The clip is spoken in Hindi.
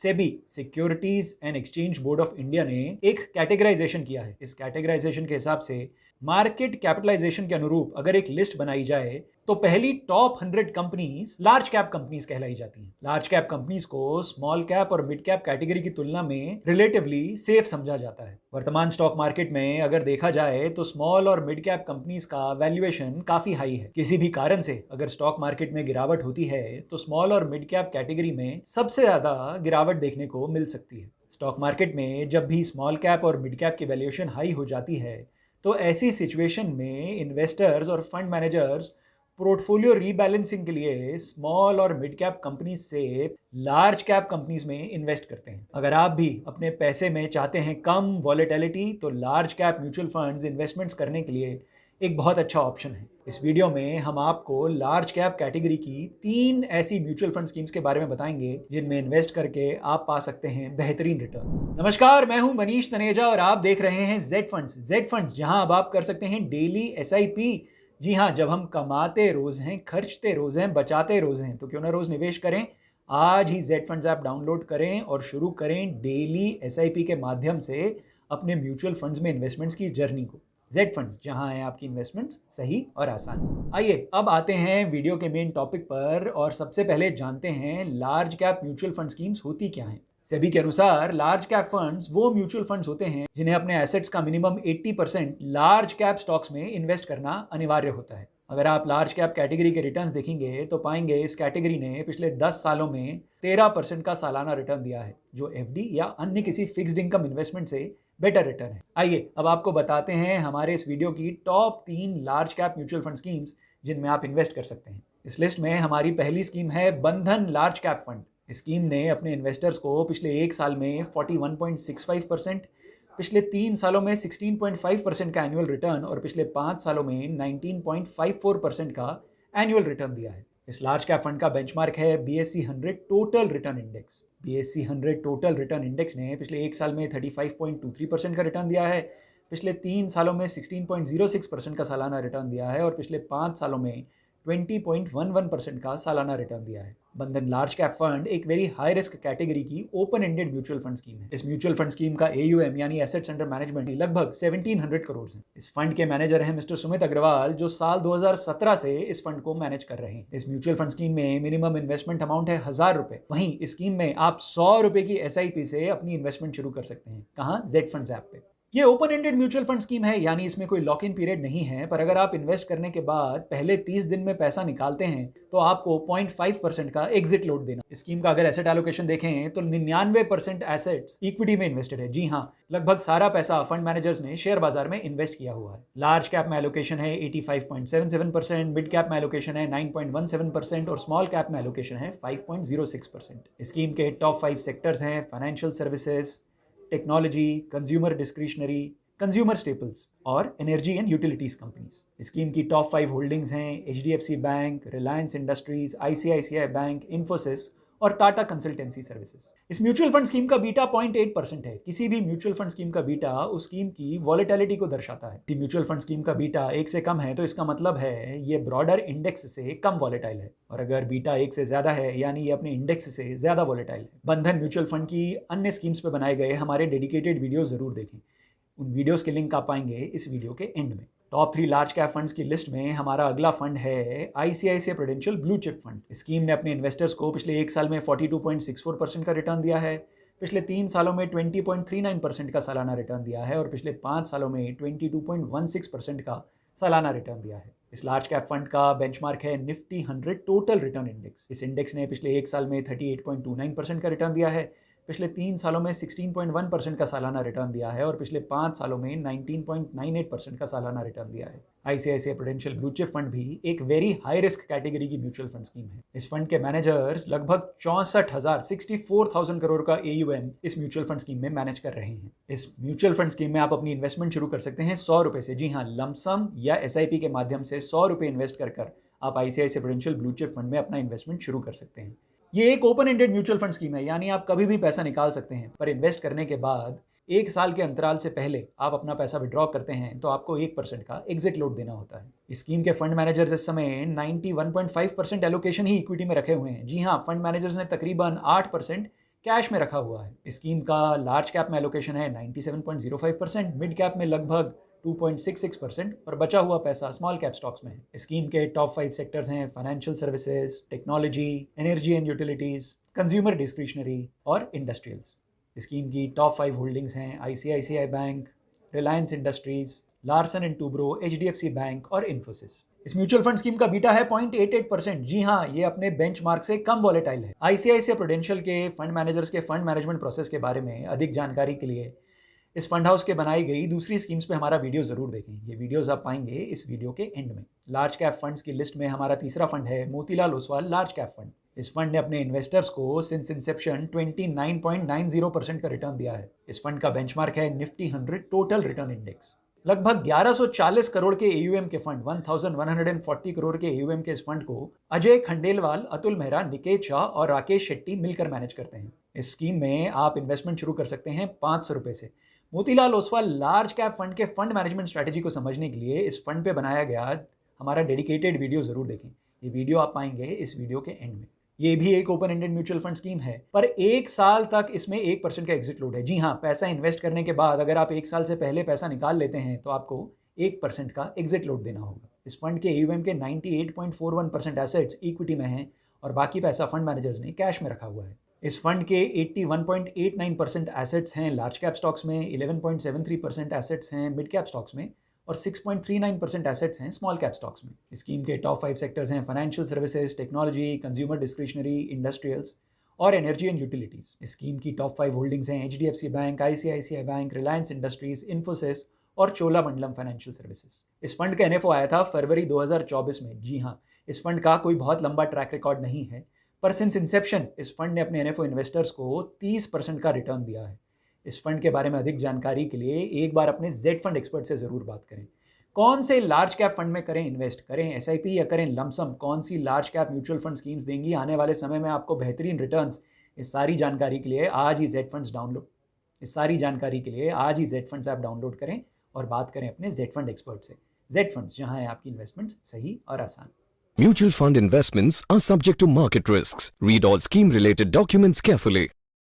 SEBI securities and exchange board of India ने एक कैटेगराइजेशन किया है। इस कैटेगराइजेशन के हिसाब से मार्केट कैपिटलाइजेशन के अनुरूप अगर एक लिस्ट बनाई जाए तो पहली top 100 companies large cap companies कहलाई जाती हैं। लार्ज कैप कंपनीज को स्मॉल कैप और मिड कैप कैटेगरी की तुलना में रिलेटिवली सेफ समझा जाता है। वर्तमान स्टॉक मार्केट में अगर देखा जाए तो स्मॉल और मिड कैप कंपनीज का वैल्यूएशन काफी हाई है। किसी भी कारण से अगर स्टॉक मार्केट में गिरावट होती है तो स्मॉल और मिड कैप कैटेगरी में सबसे ज्यादा गिरावट देखने को मिल सकती है। स्टॉक मार्केट में जब भी स्मॉल कैप और मिड कैप की वैल्यूएशन हाई हो जाती है तो ऐसी सिचुएशन में इन्वेस्टर्स और फंड मैनेजर्स पोर्टफोलियो रीबैलेंसिंग के लिए स्मॉल और मिड कैप कंपनीज से लार्ज कैप कंपनीज में इन्वेस्ट करते हैं। अगर आप भी अपने पैसे में चाहते हैं कम वॉलेटिलिटी तो large cap mutual funds investments करने के लिए एक बहुत अच्छा ऑप्शन है। इस वीडियो में हम आपको लार्ज कैप कैटेगरी की 3 ऐसी म्यूचुअल फंड स्कीम्स के बारे में बताएंगे जिनमें इन्वेस्ट करके आप पा सकते हैं बेहतरीन रिटर्न। नमस्कार, मैं हूं मनीष तनेजा और आप देख रहे हैं जेड फंड्स। जेड फंड्स जहां अब आप कर सकते हैं डेली एसआईपी। जी हाँ, जब हम कमाते रोज हैं, खर्चते रोज हैं, बचाते रोज हैं, तो क्यों ना रोज निवेश करें। आज ही जेड फंड्स ऐप डाउनलोड करें और शुरू करें डेली एसआईपी के माध्यम से अपने म्यूचुअल फंड्स में इन्वेस्टमेंट्स की जर्नी को। जेड फंड्स, जहां है आपकी इन्वेस्टमेंट्स सही और आसान। आइए अब आते हैं वीडियो के मेन टॉपिक पर और सबसे पहले जानते हैं large cap mutual fund schemes होती क्या हैं। सेबी के अनुसार लार्ज कैप फंड्स वो म्यूचुअल फंड्स होते हैं जिन्हें अपने एसेट्स का मिनिमम 80% लार्ज कैप स्टॉक्स में इन्वेस्ट करना अनिवार्य होता है। अगर आप लार्ज कैप कैटेगरी के रिटर्न्स देखेंगे तो पाएंगे इस कैटेगरी ने पिछले 10 सालों में 13% का सालाना रिटर्न दिया है, जो एफडी या अन्य किसी फिक्स्ड इनकम इन्वेस्टमेंट से बेटर रिटर्न है। आइए अब आपको बताते हैं हमारे इस वीडियो की top 3 large cap mutual fund schemes जिनमें आप इन्वेस्ट कर सकते हैं। इस लिस्ट में हमारी पहली स्कीम है बंधन लार्ज कैप फंड। इस स्कीम ने अपने इन्वेस्टर्स को पिछले 1 साल में 41.65%, पिछले 3 सालों में 16.5% का एनुअल रिटर्न और पिछले 5 सालों में 19.54% का एनुअल रिटर्न दिया है। इस लार्ज कैप फंड का बेंचमार्क है BSE 100 total return index. BSE 100 total return index ने पिछले 1 साल में 35.23% का रिटर्न दिया है, पिछले 3 सालों में 16.06% का सालाना रिटर्न दिया है और पिछले 5 सालों में 20.11% का सालाना रिटर्न दिया है। बंधन लार्ज कैप फंड एक वेरी हाई रिस्क कैटेगरी की open ended mutual fund scheme है। इस म्यूचुअल फंड स्कीम का एयूएम यानी एसेट्स अंडर मैनेजमेंट लगभग 1700 करोड़ है। इस फंड के मैनेजर हैं मिस्टर सुमित अग्रवाल, जो साल 2017 से इस फंड को मैनेज कर रहे हैं। इस म्यूचुअल फंड स्कीम में मिनिमम इन्वेस्टमेंट अमाउंट है 1000 रुपए। वहीं इस स्कीम में आप 100 रुपए की एसआईपी से अपनी इन्वेस्टमेंट शुरू कर सकते हैं। कहां? जेड फंड्स ऐप पे। ये open ended mutual fund scheme है, यानी इसमें कोई लॉक इन पीरियड नहीं है, पर अगर आप इन्वेस्ट करने के बाद पहले 30 दिन में पैसा निकालते हैं तो आपको 0.5% का एग्जिट लोड देना। इस स्कीम का अगर एसेट एलोकेशन देखें तो 99% एसेट्स इक्विटी में इन्वेस्टेड है। जी हाँ, लगभग सारा पैसा फंड मैनेजर्स ने शेयर बाजार में इन्वेस्ट किया हुआ है। लार्ज कैप में एलोकेशन है 85.77%, मिड कैप में एलोकेशन है 9.17% और स्मॉल कैप में एलोकेशन है 5.06%। स्कीम के टॉप 5 सेक्टर्स हैं financial services, technology, consumer discretionary, consumer staples और energy and utilities companies. Scheme की टॉप 5 होल्डिंग्स हैं HDFC Bank, Reliance Industries, ICICI Bank, Infosys और टाटा कंसल्टेंसी सर्विसेज। इस म्यूचुअल फंड स्कीम का बीटा 0.8% है। किसी भी म्यूचुअल फंड स्कीम का बीटा उस स्कीम की वॉलेटिलिटी को दर्शाता है। यदि म्यूचुअल फंड स्कीम का बीटा 1 से कम है तो इसका मतलब है ये ब्रॉडर इंडेक्स से कम वॉलेटाइल है, और अगर बीटा 1 से ज्यादा है यानी ये अपने इंडेक्स से ज्यादा वॉलेटाइल है। बंधन म्यूचुअल फंड की अन्य स्कीम्स पर बनाए गए हमारे डेडिकेटेड वीडियो जरूर देखें। उन वीडियोस के लिंक आप पाएंगे इस वीडियो के एंड में। टॉप 3 लार्ज कैप फंड्स की लिस्ट में हमारा अगला फंड है ICICI prudential blue chip fund. Scheme ने अपने इन्वेस्टर्स को पिछले 1 साल में 42.64% का रिटर्न दिया है, पिछले 3 सालों में 20.39% का सालाना रिटर्न दिया है और पिछले 5 सालों में 22.16% का सालाना रिटर्न दिया है। इस लार्ज कैप फंड का बेंचमार्क है निफ्टी 100 टोटल रिटर्न इंडेक्स। इस इंडेक्स ने पिछले 1 साल में 38.29% का रिटर्न दिया है, पिछले 3 सालों में 16.1% का सालाना रिटर्न दिया है और पिछले 5 सालों में 19.98% का सालाना रिटर्न दिया है। ICICI prudential blue chip fund भी एक वेरी हाई रिस्क कैटेगरी की म्यूचुअल फंड स्कीम है। इस फंड के मैनेजर्स लगभग 64,000 करोड़ का एयूएम इस म्यूचुअल फंड स्कीम में मैनेज कर रहे हैं। इस म्यूचुअल फंड स्कीम में आप अपनी इन्वेस्टमेंट शुरू कर सकते हैं 100 रुपए से। जी हाँ, लमसम या एसआईपी के माध्यम से 100 रुपए इन्वेस्ट कर आप ICICI prudential blue chip fund में अपना इन्वेस्टमेंट शुरू कर सकते हैं। ये एक open ended mutual fund scheme है, यानी आप कभी भी पैसा निकाल सकते हैं, पर इन्वेस्ट करने के बाद 1 साल के अंतराल से पहले आप अपना पैसा विड्रॉ करते हैं तो आपको 1% का एग्जिट लोड देना होता है। इस स्कीम के फंड मैनेजर्स इस समय 91.5% एलोकेशन ही इक्विटी में रखे हुए हैं। जी हाँ, फंड मैनेजर्स ने तकरीबन 8% कैश में रखा हुआ है। इस स्कीम का लार्ज कैप में एलोकेशन है 97.05%, मिड कैप में लगभग 2.66% और बचा हुआ पैसा स्मॉल कैप स्टॉक्स में है। स्कीम के टॉप 5 सेक्टर्स हैं financial services, technology, energy and utilities, consumer discretionary और इंडस्ट्रियल्स। स्कीम की टॉप 5 होल्डिंग्स हैं ICICI bank, Reliance industries, Larsen and Toubro, HDFC bank और इन्फोसिस। इस म्यूचुअल फंड स्कीम का बीटा है 0.88%। जी हाँ, ये अपने बेंचमार्क से कम वॉलेटाइल है। आईसीआईसीआई प्रूडेंशियल के फंड मैनेजर्स के फंड मैनेजमेंट प्रोसेस के बारे में अधिक जानकारी के लिए इस फंड हाउस के बनाई गई दूसरी स्कीम्स पे हमारा वीडियो जरूर देखें। ये वीडियोस आप पाएंगे इस वीडियो के एंड में। लार्ज कैप फंड्स की लिस्ट में हमारा तीसरा फंड है Motilal Oswal large cap fund. इस फंड ने अपने इन्वेस्टर्स को सिंस इंसेप्शन 29.90% का रिटर्न दिया है। इस फंड का बेंचमार्क है निफ्टी 100 टोटल रिटर्न इंडेक्स। लगभग 1140 करोड़ के एयूएम के फंड 1140 करोड़ के एयूएम के इस फंड को अजय खंडेलवाल, अतुल मेहरा, निकेत शाह और राकेश शेट्टी मिलकर मैनेज करते हैं। इस स्कीम में आप इन्वेस्टमेंट शुरू कर सकते हैं 500 रुपए से। Motilal Oswal large cap fund के फंड मैनेजमेंट स्ट्रैटेजी को समझने के लिए इस फंड पे बनाया गया हमारा डेडिकेटेड वीडियो जरूर देखें। ये वीडियो आप पाएंगे इस वीडियो के एंड में। ये भी एक open ended mutual fund scheme है, पर 1 साल तक इसमें 1% का एग्जिट लोड है। जी हाँ, पैसा इन्वेस्ट करने के बाद अगर आप 1 साल से पहले पैसा निकाल लेते हैं तो आपको 1% का एग्जिट लोड देना होगा। इस फंड के एयूएम के 98.41% एसेट्स इक्विटी में हैं और बाकी पैसा फंड मैनेजर्स ने कैश में रखा हुआ है। इस फंड के 81.89% एसेट्स हैं लार्ज कैप स्टॉक्स में, 11.73% एसेट्स हैं मिड कैप स्टॉक्स में और 6.39% एसेट्स हैं स्मॉल कैप स्टॉक्स में। स्कीम के टॉप 5 सेक्टर्स हैं financial services, technology, consumer discretionary, industrials और एनर्जी एंड यूटिलिटीज। स्कीम की टॉप 5 होल्डिंग्स हैं HDFC bank, ICICI bank, Reliance industries, Infosys और चोलामंडलम फाइनेंशियल सर्विसेज। इस फंड का एनएफओ आया था फरवरी 2024 में। जी हाँ, इस फंड का कोई बहुत लंबा ट्रैक रिकॉर्ड नहीं है, पर सिंस इंसेप्शन इस फंड ने अपने एनएफओ इन्वेस्टर्स को 30% का रिटर्न दिया है। इस फंड के बारे में अधिक जानकारी के लिए एक बार अपने जेड फंड एक्सपर्ट से जरूर बात करें। कौन से लार्ज कैप फंड में करें इन्वेस्ट, करें एसआईपी या करें लमसम, कौन सी large cap mutual fund schemes देंगी आने वाले समय में आपको बेहतरीन रिटर्न्स, इस सारी जानकारी के लिए आज ही जेड फंड्स ऐप डाउनलोड करें और बात करें अपने जेड फंड एक्सपर्ट से। जेड फंड्स, जहां है आपकी इन्वेस्टमेंट्स सही और आसान। Mutual fund investments are subject to market risks. Read all scheme related documents carefully.